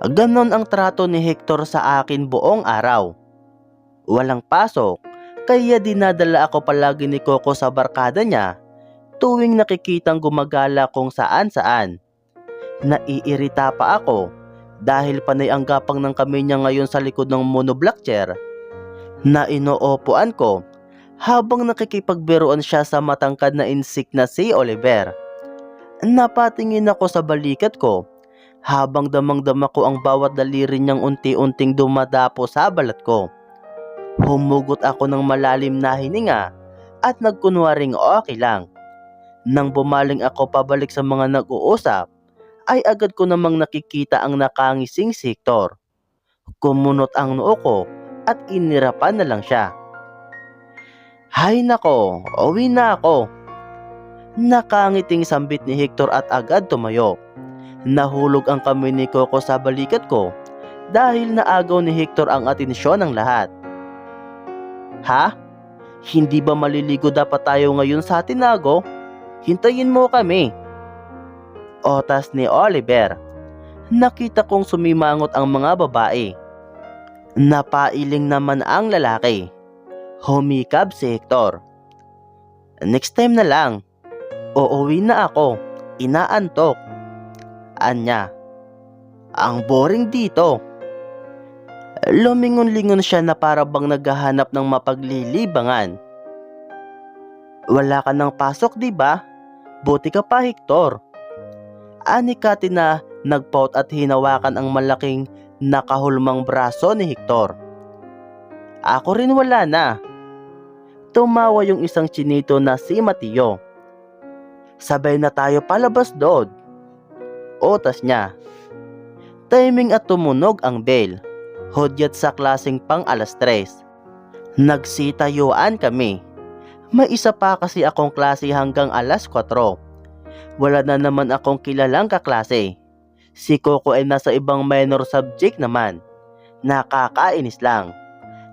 Ganon ang trato ni Hector sa akin buong araw. Walang pasok, kaya dinadala ako palagi ni Coco sa barkada niya tuwing nakikitang gumagala kung saan saan. Naiirita pa ako dahil panay ang gapang ng kamay niya ngayon sa likod ng monoblock chair na inoopoan ko habang nakikipagbiruan siya sa matangkad na insik na si Oliver. Napatingin ako sa balikat ko habang damang-dama ko ang bawat daliri niyang unti-unting dumadapo sa balat ko. Humugot ako ng malalim na hininga at nagkunwaring okay lang. Nang bumaling ako pabalik sa mga nag-uusap, ay agad ko namang nakikita ang nakangising si Hector. Kumunot ang noo ko at inirapan na lang siya. Hay nako, uwi na ako. Nakangiting sambit ni Hector at agad tumayo. Nahulog ang kamay ni Coco sa balikat ko dahil naagaw ni Hector ang atensyon ng lahat. Ha? Hindi ba maliligo dapat tayo ngayon sa tinago? Hintayin mo kami. Otas ni Oliver. Nakita kong sumimangot ang mga babae. Napailing naman ang lalaki. Humikab si Hector. Next time na lang. Uuwi na ako. Inaantok. Anya. Ang boring dito. Lumingon-lingon siya na para bang naghahanap ng mapaglilibangan. Wala ka ng pasok, di ba? Buti ka pa, Hector. Ani Kati na nagpaut at hinawakan ang malaking nakahulmang braso ni Hector. Ako rin wala na. Tumawa yung isang chinito na si Mateo. Sabay na tayo palabas doon. Otas niya. Timing at tumunog ang bell. Hudyat sa klaseng pang 3:00. Nagsitayuan kami. May isa pa kasi akong klase hanggang 4:00. Wala na naman akong kilalang kaklase. Si Coco ay nasa ibang minor subject naman. Nakakainis lang.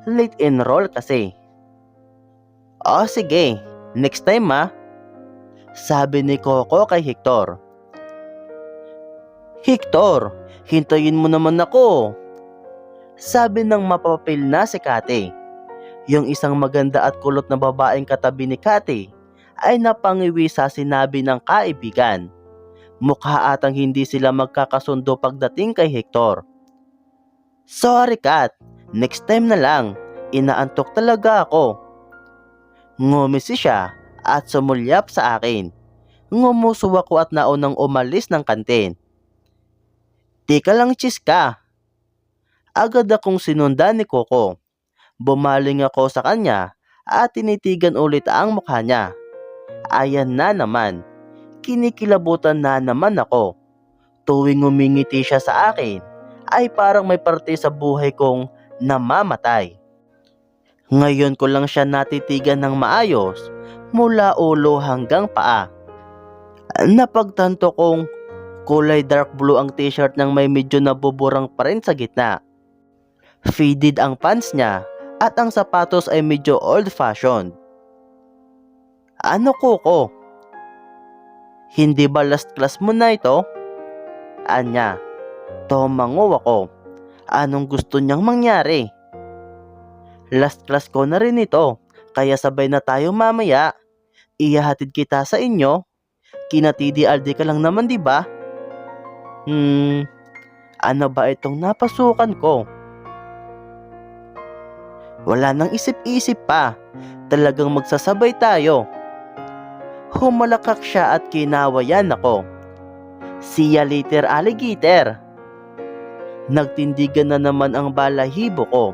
Late enroll kasi. O sige, next time ha. Sabi ni Coco kay Hector. Hector, hintayin mo naman ako. Sabi ng mapapil na si Kati. Yung isang maganda at kulot na babaeng katabi ni Kati ay napangiwi sa sinabi ng kaibigan. Mukha atang hindi sila magkakasundo pagdating kay Hector. Sorry Kat, next time na lang. Inaantok talaga ako. Ngumisi siya at sumulyap sa akin. Ngumuso ako at naunang umalis ng kantin. Tika lang Chiska. Agad akong sinundan ni Coco. Bumaling ako sa kanya at tinitigan ulit ang mukha niya. Ayan na naman. Kinikilabutan na naman ako. Tuwing ngumingiti siya sa akin, ay parang may parte sa buhay kong namamatay. Ngayon ko lang siya natitigan ng maayos mula ulo hanggang paa. Napagtanto kong kulay dark blue ang t-shirt nang may medyo nabuburang pa rin sa gitna. Faded ang pants niya at ang sapatos ay medyo old-fashioned. Ano Coco? Hindi ba last class mo na ito? Anya. Tumango ako. Anong gusto niyang mangyari? Last class ko na rin ito, kaya sabay na tayo mamaya. Ihahatid kita sa inyo. Kinatidi aldi ka lang naman di ba? Ano ba itong napasukan ko? Wala nang isip-isip pa. Talagang magsasabay tayo. Humalakak siya at kinawayan ako. See ya later, alligator. Nagtindigan na naman ang balahibo ko.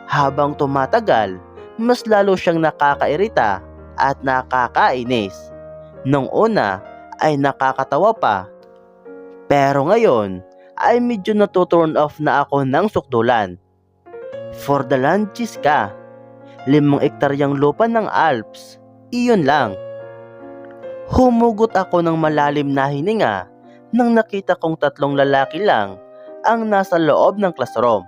Habang tumatagal, mas lalo siyang nakakairita at nakakainis. Nung una ay nakakatawa pa. Pero ngayon ay medyo natuturn off na ako ng sukdulan. For the land, Chiska. 5 ektaryang lupa ng Alps. Iyon lang. Humugot ako ng malalim na hininga nang nakita kong 3 lalaki lang ang nasa loob ng classroom.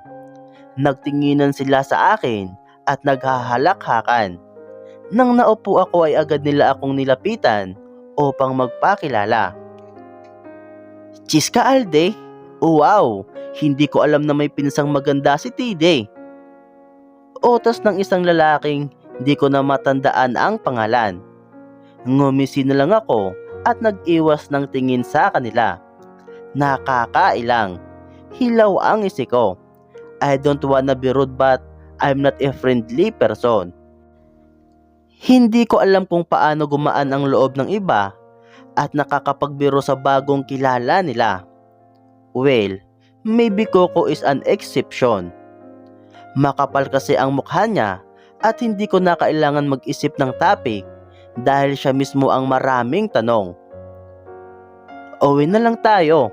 Nagtinginan sila sa akin at naghahalakhakan. Nang naupo ako ay agad nila akong nilapitan upang magpakilala. Chiska Alde? Wow! Hindi ko alam na may pinsang maganda si TD. Utos ng isang lalaking di ko na matandaan ang pangalan. Ngumisi na lang ako at nag-iwas ng tingin sa kanila. Nakakailang. Hilaw ang isip ko. I don't wanna be rude but I'm not a friendly person. Hindi ko alam kung paano gumaan ang loob ng iba at nakakapagbiro sa bagong kilala nila. Well, maybe Coco is an exception. Makapal kasi ang mukha niya at hindi ko na kailangan mag-isip ng topic dahil siya mismo ang maraming tanong. Uwi na lang tayo.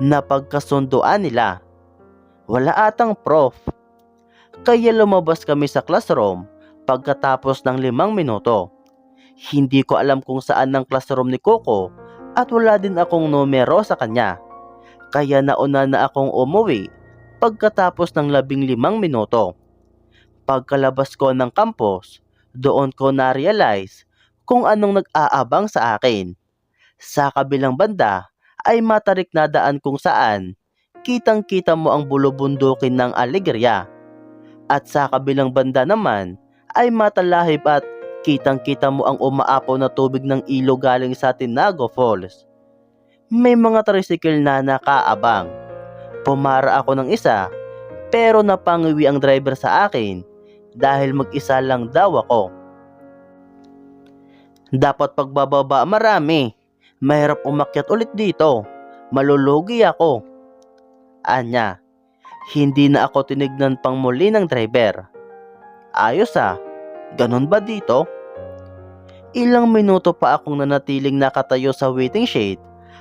Napagkasunduan nila. Wala atang prof. Kaya lumabas kami sa classroom pagkatapos ng 5 minuto. Hindi ko alam kung saan ang classroom ni Coco at wala din akong numero sa kanya. Kaya nauna na akong umuwi pagkatapos ng 15 minuto. Pagkalabas ko ng campus, doon ko na-realize kung anong nag-aabang sa akin. Sa kabilang banda ay matarik na daan kung saan kitang-kita mo ang bulubundukin ng Alegria. At sa kabilang banda naman ay matalahib at kitang-kita mo ang umaapaw na tubig ng ilog galing sa Tinago Falls. May mga tricycle na nakaabang. Pumara ako ng isa pero napangiwi ang driver sa akin dahil mag-isa lang daw ako. Dapat pagbababa marami. Mahirap umakyat ulit dito. Malulugi ako. Anya, hindi na ako tinignan pang muli ng driver. Ayos ganun ba dito? Ilang minuto pa akong nanatiling nakatayo sa waiting shed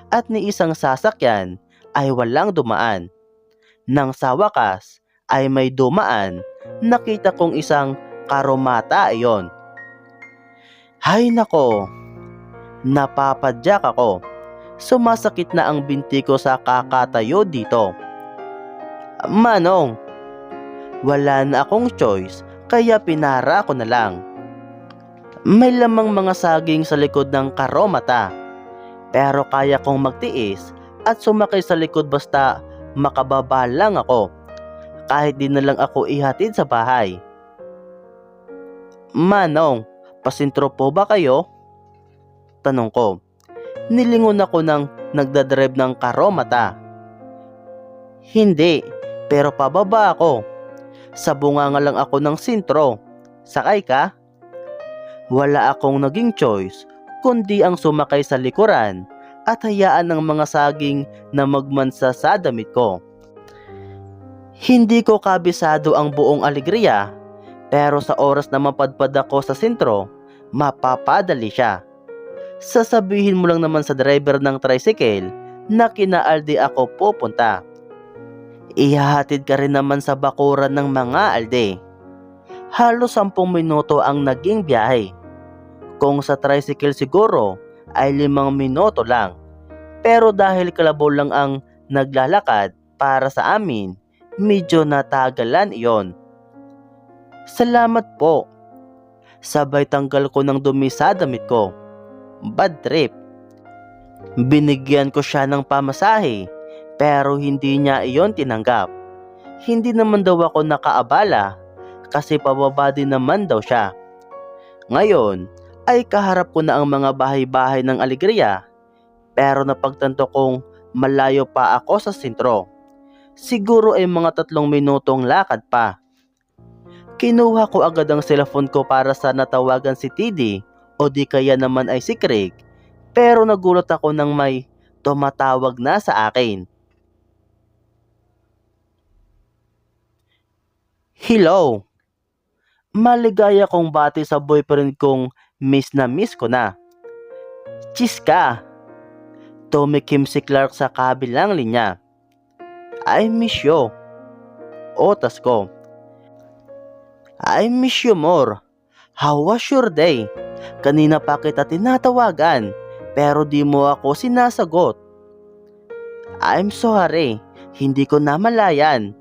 at ni isang sasakyan ay walang dumaan. Nang sa wakas ay may dumaan, nakita kong isang karomata iyon. Hay nako, napapadyak ako. Sumasakit na ang binti ko sa kakatayo dito. Manong, wala na akong choice kaya pinara ko na lang. May lamang mga saging sa likod ng karomata. Pero kaya kong magtiis at sumakay sa likod basta makababa lang ako. Kahit di na lang ako ihatid sa bahay. Manong, pasintro po ba kayo? Tanong ko. Nilingon ako ng nagdadrive ng karomata. Hindi, pero pababa ako. Sa bunganga lang ako ng sintro. Sakay ka? Wala akong naging choice kundi ang sumakay sa likuran at hayaan ng mga saging na magmansa sa damit ko. Hindi ko kabisado ang buong Alegria, pero sa oras na mapadpad ako sa sentro, mapapadali siya. Sasabihin mo lang naman sa driver ng tricycle na kina Alde ako pupunta. Ihahatid ka rin naman sa bakuran ng mga Alde. Halos 10 minuto ang naging biyahe. Kung sa tricycle siguro ay 5 minuto lang. Pero dahil kalabaw lang ang naglalakad para sa amin, medyo natagalan iyon. Salamat po. Sabay tanggal ko ng dumi sa damit ko. Bad trip. Binigyan ko siya ng pamasahe pero hindi niya iyon tinanggap. Hindi naman daw ako nakaabala kasi pababa din naman daw siya. Ngayon ay kaharap ko na ang mga bahay-bahay ng Alegria pero napagtanto kong malayo pa ako sa sentro. Siguro ay mga 3 minutong lakad pa. Kinuha ko agad ang cellphone ko para sa natawagan si TD o di kaya naman ay si Craig, pero nagulat ako nang may tumatawag na sa akin. Hello! Maligaya kong bati sa boyfriend kong miss na miss ko na. Chiska! Tumikim si Clark sa kabilang linya. I miss you. Otas ko. I miss you more. How was your day? Kanina pa kita tinatawagan, pero di mo ako sinasagot. I'm sorry, hindi ko namalayan.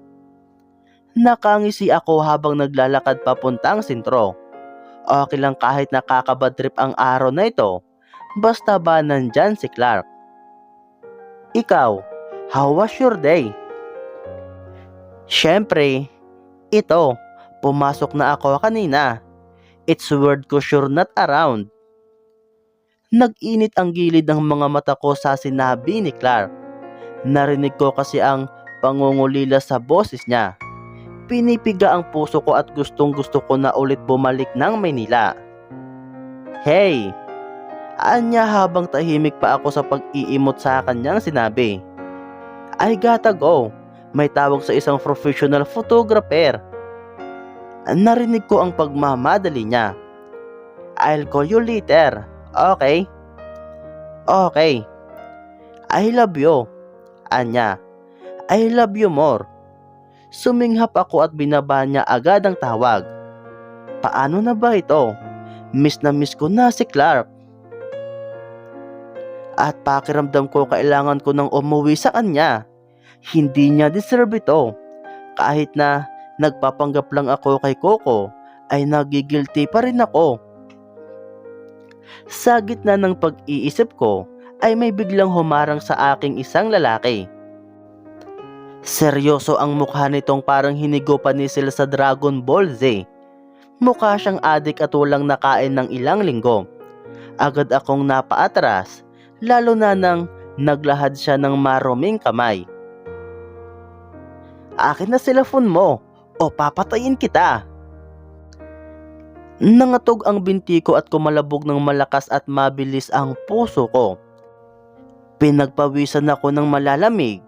Nakangisi ako habang naglalakad papuntang sentro. Okay lang kahit nakakabad trip ang araw na ito, basta ba nandyan si Clark. Ikaw, how was your day? Siyempre, ito, pumasok na ako kanina. It's weird ko sure not around. Nag-init ang gilid ng mga mata ko sa sinabi ni Clark. Narinig ko kasi ang pangungulila sa boses niya. Pinipiga ang puso ko at gustong gusto ko na ulit bumalik ng Maynila. Hey! Anya habang tahimik pa ako sa pag-iimot sa kanyang sinabi. I gotta go. May tawag sa isang professional photographer. Narinig ko ang pagmamadali niya. I'll call you later. Okay? Okay. I love you. Anya. I love you more. Suminghap ako at binaba niya agad ang tawag. Paano na ba ito? Miss na miss ko na si Clark. At pakiramdam ko kailangan ko nang umuwi sa kanya. Hindi niya deserve ito. Kahit na nagpapanggap lang ako kay Coco, ay nagigilty pa rin ako. Sa gitna ng pag-iisip ko, ay may biglang humarang sa aking isang lalaki. Seryoso ang mukha nitong parang hinigupan ni Cell sa Dragon Ball Z. Mukha siyang adik at walang nakain ng ilang linggo. Agad akong napaatras, lalo na nang naglahad siya ng maruming kamay. Akin na cellphone mo o papatayin kita. Nangatog ang binti ko at kumalabog ng malakas at mabilis ang puso ko. Pinagpawisan ako ng malalamig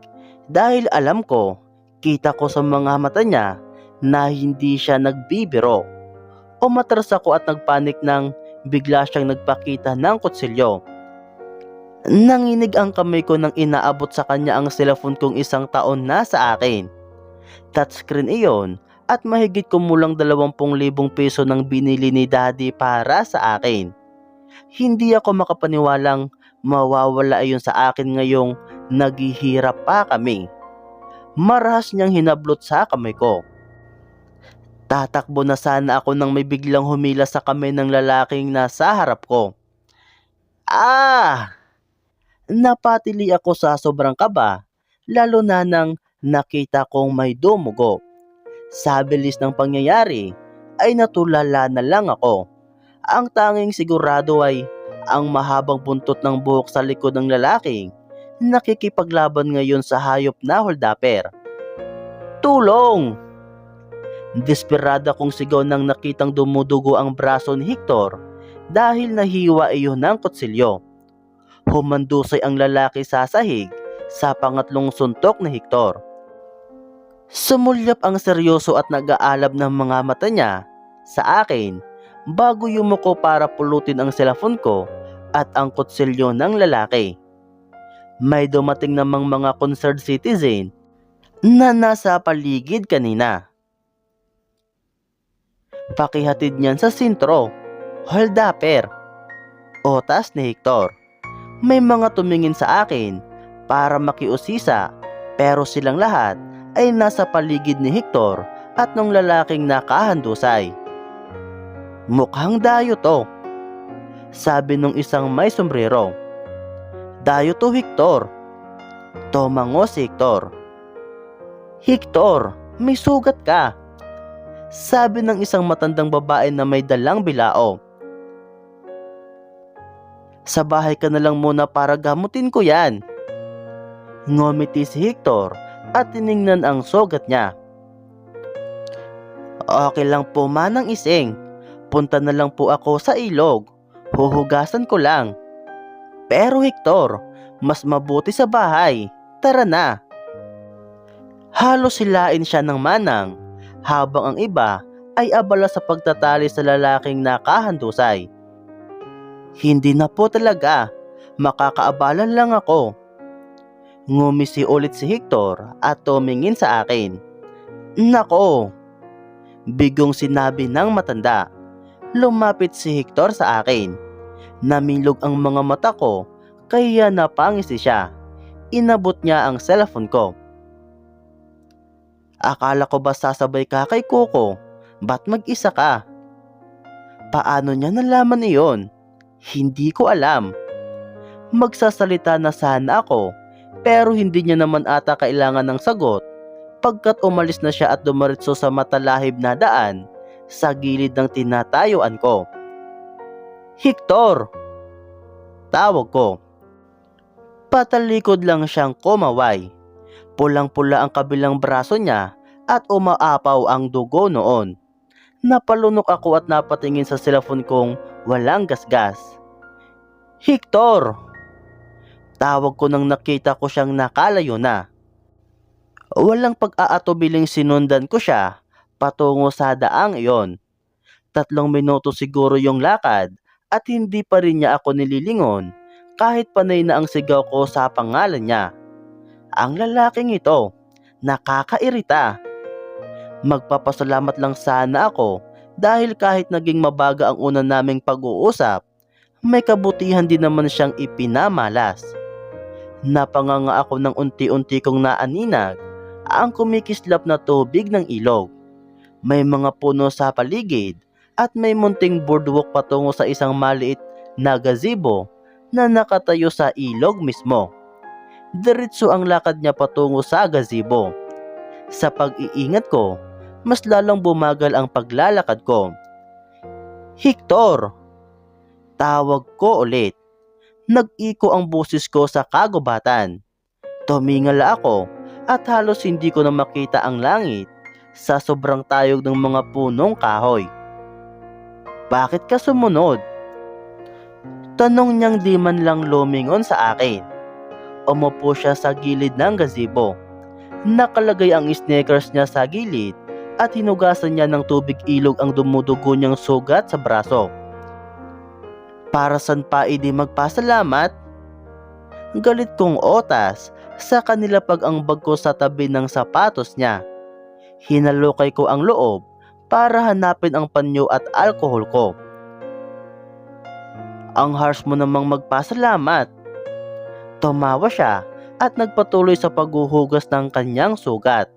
dahil alam ko, kita ko sa mga mata niya na hindi siya nagbibiro. Umatras ako at nagpanik nang bigla siyang nagpakita ng kutsilyo. Nanginig ang kamay ko nang inaabot sa kanya ang cellphone kong 1 taon na sa akin. Touchscreen iyon at mahigit kumulang 20,000 piso nang binili ni Daddy para sa akin. Hindi ako makapaniwalang mawawala iyon sa akin ngayong naghihirap pa kami. Marahas niyang hinablot sa kamay ko. Tatakbo na sana ako nang may biglang humila sa kamay ng lalaking nasa harap ko. Ah! Napatili ako sa sobrang kaba, lalo na nang nakita kong may dumugo. Sa bilis ng pangyayari, ay natulala na lang ako. Ang tanging sigurado ay ang mahabang buntot ng buhok sa likod ng lalaking nakikipaglaban ngayon sa hayop na holdapper. Tulong! Desperada kong sigaw nang nakitang dumudugo ang braso ni Hector dahil nahiwa iyon ng kutsilyo. Humandusay ang lalaki sa sahig sa pangatlong suntok ni Hector. Sumulyap ang seryoso at nag-aalab ng mga mata niya sa akin bago yumuko para pulutin ang cellphone ko at ang kutsilyo ng lalaki. May dumating namang mga concerned citizen na nasa paligid kanina. Pakihatid niyan sa sentro, holdapper. Otas ni Hector. May mga tumingin sa akin para makiusisa pero silang lahat ay nasa paligid ni Hector at ng lalaking nakahandusay. Mukhang dayo to, sabi nung isang may sombrero. Dayo to, Hector. Tumango si Hector. Hector, may sugat ka, sabi ng isang matandang babae na may dalang bilao. Sa bahay ka na lang muna para gamutin ko yan. Ngumiti si Hector at tiningnan ang sugat niya. Okay lang po, Manang Iseng. Punta na lang po ako sa ilog. Huhugasan ko lang. Pero Hector, mas mabuti sa bahay. Tara na. Halos hilain siya ng manang habang ang iba ay abala sa pagtatali sa lalaking nakahandusay. Hindi na po talaga. Makakaabala lang ako. Ngumisi ulit si Hector at tumingin sa akin. Nako! Bigong sinabi ng matanda. Lumapit si Hector sa akin. Namilog ang mga mata ko kaya napangisi siya. Inabot niya ang cellphone ko. Akala ko ba sasabay ka kay Coco? Ba't mag-isa ka? Paano niya nalaman iyon? Hindi ko alam. Magsasalita na sana ako pero hindi niya naman ata kailangan ng sagot Pagkat umalis na siya at dumiretso sa matalahib na daan sa gilid ng tinatayuan ko. "Hector!" tawag ko. Patalikod lang siyang kumaway. Pulang-pula ang kabilang braso niya at umaapaw ang dugo noon. Napalunok ako at napatingin sa cellphone kong walang gasgas. "Hector!" tawag ko nang nakita ko siyang nakalayo na. Walang pag-aatubiling sinundan ko siya patungo sa daang iyon. 3 minuto siguro yung lakad at hindi pa rin niya ako nililingon kahit panay na ang sigaw ko sa pangalan niya. Ang lalaking ito, nakakairita. Magpapasalamat lang sana ako dahil kahit naging mabaga ang una naming pag-uusap, may kabutihan din naman siyang ipinamalas. Napanganga ako ng unti-unti kong naaninag ang kumikislap na tubig ng ilog. May mga puno sa paligid at may munting boardwalk patungo sa isang maliit na gazebo na nakatayo sa ilog mismo. Diretso ang lakad niya patungo sa gazebo. Sa pag-iingat ko, mas lalong bumagal ang paglalakad ko. "Hector!" tawag ko ulit. Nag-iko ang boses ko sa kagubatan. Tumingala ako at halos hindi ko na makita ang langit sa sobrang tayog ng mga punong kahoy. "Bakit ka sumunod?" tanong niyang di man lang lumingon sa akin. Umupo siya sa gilid ng gazebo. Nakalagay ang sneakers niya sa gilid at hinugasan niya ng tubig ilog ang dumudugo niyang sugat sa braso. "Para saan pa magpasalamat?" Galit kong otas sa kanila pag-ambag ko sa tabi ng sapatos niya. Hinalukay ko ang loob para hanapin ang panyo at alkohol ko. "Ang harsh mo namang magpasalamat." Tumawa siya at nagpatuloy sa paghuhugas ng kanyang sugat.